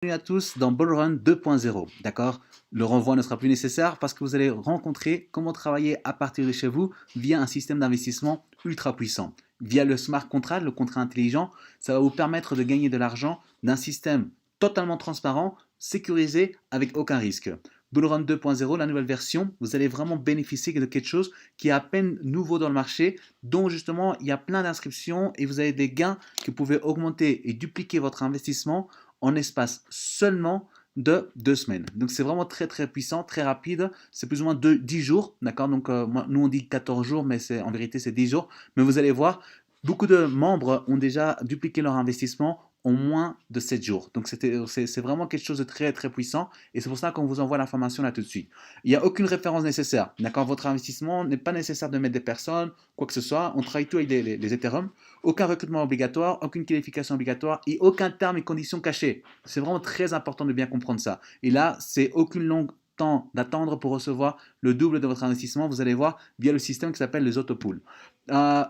Bienvenue à tous dans Bullrun 2.0, d'accord? Le renvoi ne sera plus nécessaire parce que vous allez rencontrer comment travailler à partir de chez vous via un système d'investissement ultra puissant. Via le smart contract, le contrat intelligent, ça va vous permettre de gagner de l'argent d'un système totalement transparent, sécurisé, avec aucun risque. Bullrun 2.0, la nouvelle version, vous allez vraiment bénéficier de quelque chose qui est à peine nouveau dans le marché, dont justement il y a plein d'inscriptions et vous avez des gains que vous pouvez augmenter et dupliquer votre investissement en espace seulement de 2 semaines. Donc c'est vraiment très très puissant, très rapide. C'est plus ou moins 10 jours, d'accord? Donc nous on dit 14 jours, mais en vérité c'est 10 jours. Mais vous allez voir, beaucoup de membres ont déjà dupliqué leur investissement en moins de 7 jours. Donc c'est vraiment quelque chose de très très puissant et c'est pour ça qu'on vous envoie l'information là tout de suite. Il n'y a aucune référence nécessaire, d'accord? Votre investissement n'est pas nécessaire de mettre des personnes, quoi que ce soit. On travaille tout avec les Ethereum. Aucun recrutement obligatoire, aucune qualification obligatoire et aucun terme et conditions cachés. C'est vraiment très important de bien comprendre ça. Et là, c'est aucune longue temps d'attendre pour recevoir le double de votre investissement, vous allez voir, via le système qui s'appelle les autopools.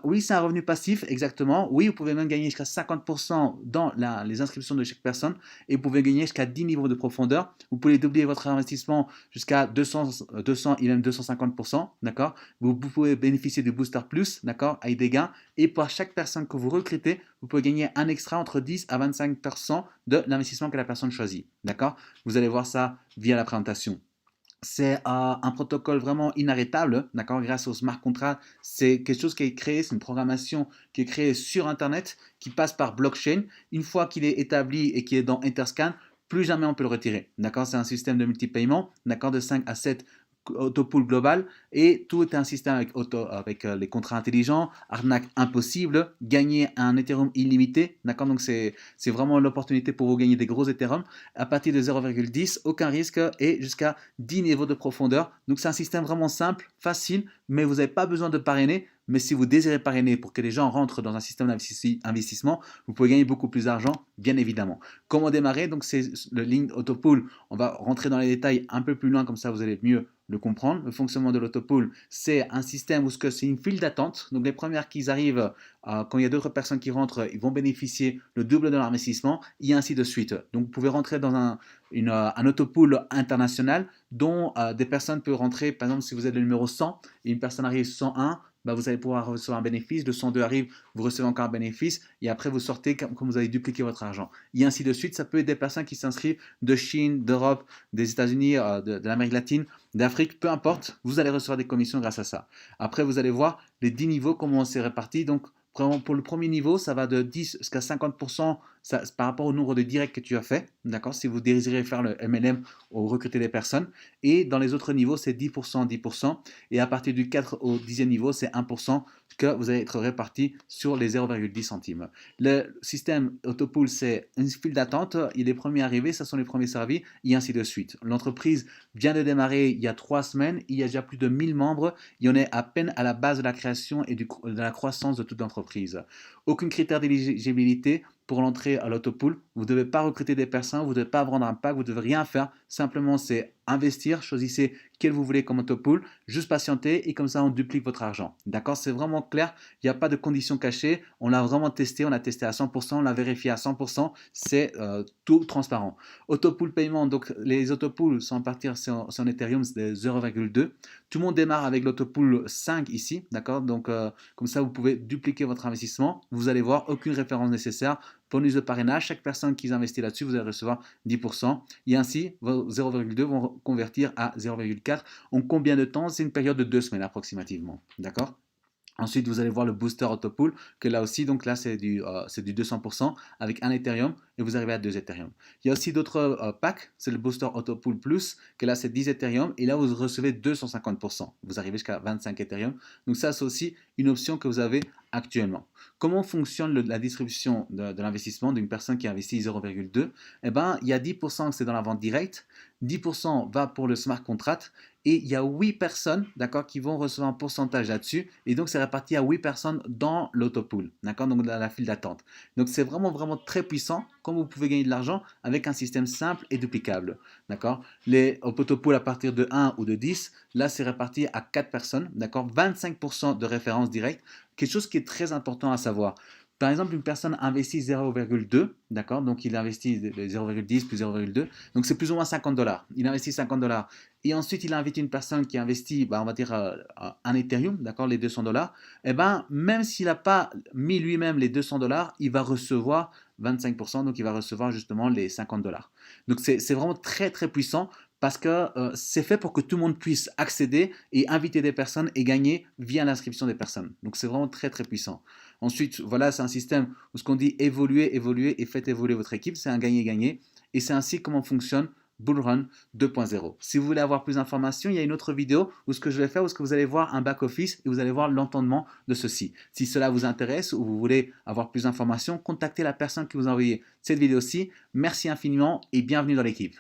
Oui, c'est un revenu passif, exactement. Oui, vous pouvez même gagner jusqu'à 50% dans les inscriptions de chaque personne et vous pouvez gagner jusqu'à 10 niveaux de profondeur. Vous pouvez doubler votre investissement jusqu'à 200 et même 250%, d'accord? Vous pouvez bénéficier du Booster Plus, d'accord, avec des gains. Et pour chaque personne que vous recrutez, vous pouvez gagner un extra entre 10 à 25% de l'investissement que la personne choisit, d'accord? Vous allez voir ça via la présentation. C'est un protocole vraiment inarrêtable, d'accord, grâce au smart contract. C'est quelque chose qui est créé, c'est une programmation qui est créée sur Internet, qui passe par blockchain. Une fois qu'il est établi et qu'il est dans Interscan, plus jamais on peut le retirer, d'accord. C'est un système de multi-paiement, d'accord, de 5 à 7 autopool global et tout est un système avec les contrats intelligents, arnaque impossible, gagner un Ethereum illimité, d'accord, donc c'est vraiment l'opportunité pour vous gagner des gros Ethereum à partir de 0,10, aucun risque et jusqu'à 10 niveaux de profondeur. Donc c'est un système vraiment simple, facile, mais vous n'avez pas besoin de parrainer. Mais si vous désirez parrainer pour que les gens rentrent dans un système d'investissement, vous pouvez gagner beaucoup plus d'argent, bien évidemment. Comment démarrer? Donc c'est le link autopool. On va rentrer dans les détails un peu plus loin, comme ça vous allez mieux le comprendre. Le fonctionnement de l'autopool, c'est un système où c'est une file d'attente. Donc les premières qui arrivent, quand il y a d'autres personnes qui rentrent, ils vont bénéficier le double de leur investissement et ainsi de suite. Donc vous pouvez rentrer dans un autopool international dont des personnes peuvent rentrer, par exemple si vous êtes le numéro 100 et une personne arrive 101, bah, vous allez pouvoir recevoir un bénéfice, le 102 arrive, vous recevez encore un bénéfice, et après vous sortez comme vous avez dupliqué votre argent. Et ainsi de suite, ça peut être des personnes qui s'inscrivent de Chine, d'Europe, des États-Unis, de l'Amérique latine, d'Afrique, peu importe, vous allez recevoir des commissions grâce à ça. Après, vous allez voir les 10 niveaux, comment on s'est réparti. Donc, pour le premier niveau, ça va de 10 jusqu'à 50% par rapport au nombre de directs que tu as fait, d'accord? Si vous désirez faire le MLM ou recruter des personnes. Et dans les autres niveaux, c'est 10%, 10%. Et à partir du 4 au 10e niveau, c'est 1% que vous allez être réparti sur les 0,10 centimes. Le système autopool, c'est une file d'attente. Il est premier arrivé, ce sont les premiers servis, et ainsi de suite. L'entreprise vient de démarrer il y a 3 semaines. Il y a déjà plus de 1000 membres. Il y en est à peine à la base de la création et de la croissance de toute l'entreprise. Aucun critère d'éligibilité pour l'entrée à l'autopool. Vous ne devez pas recruter des personnes, vous ne devez pas vendre un pack, vous ne devez rien faire. Simplement, c'est investir, choisissez quel vous voulez comme autopool, juste patienter et comme ça, on duplique votre argent. D'accord? C'est vraiment clair, il n'y a pas de conditions cachées. On l'a vraiment testé, on a testé à 100%, on l'a vérifié à 100%, c'est tout transparent. Autopool paiement, donc les autopools sont à partir sur Ethereum, c'est 0,2. Tout le monde démarre avec l'autopool 5 ici, d'accord? Donc, comme ça, vous pouvez dupliquer votre investissement. Vous allez voir, aucune référence nécessaire. Bonus de parrainage, chaque personne qui investit là-dessus, vous allez recevoir 10%. Et ainsi, vos 0,2 vont convertir à 0,4. En combien de temps? C'est une période de 2 semaines approximativement. D'accord? Ensuite, vous allez voir le booster autopool, que là aussi, donc là, c'est du 200% avec un Ethereum et vous arrivez à 2 Ethereum. Il y a aussi d'autres packs, c'est le booster autopool plus, que là, c'est 10 Ethereum et là, vous recevez 250%. Vous arrivez jusqu'à 25 Ethereum. Donc ça, c'est aussi une option que vous avez actuellement. Comment fonctionne la distribution de l'investissement d'une personne qui investit 0,2? Eh bien, il y a 10% c'est dans la vente directe, 10% va pour le smart contract et il y a 8 personnes, d'accord, qui vont recevoir un pourcentage là-dessus et donc c'est réparti à 8 personnes dans l'autopool, d'accord, donc dans la file d'attente. Donc c'est vraiment vraiment très puissant, comme vous pouvez gagner de l'argent avec un système simple et duplicable, d'accord. Les autopools à partir de 1 ou de 10, là c'est réparti à 4 personnes, d'accord, 25% de référence directe, quelque chose qui est très important à savoir. Par exemple, une personne investit 0,2, d'accord? Donc, il investit de 0,10 plus 0,2. Donc, c'est plus ou moins 50 dollars. Il investit 50 dollars. Et ensuite, il invite une personne qui investit, on va dire, un Ethereum, d'accord, les 200 dollars. Eh bien, même s'il n'a pas mis lui-même les 200 dollars, il va recevoir 25%. Donc, il va recevoir justement les 50 dollars. Donc, c'est vraiment très, très puissant parce que c'est fait pour que tout le monde puisse accéder et inviter des personnes et gagner via l'inscription des personnes. Donc, c'est vraiment très, très puissant. Ensuite, voilà, c'est un système où ce qu'on dit évoluer, évoluer et faites évoluer votre équipe. C'est un gagner-gagner. Et c'est ainsi comment fonctionne Bullrun 2.0. Si vous voulez avoir plus d'informations, il y a une autre vidéo où ce que je vais faire, où ce que vous allez voir un back-office et vous allez voir l'entendement de ceci. Si cela vous intéresse ou vous voulez avoir plus d'informations, contactez la personne qui vous a envoyé cette vidéo-ci. Merci infiniment et bienvenue dans l'équipe.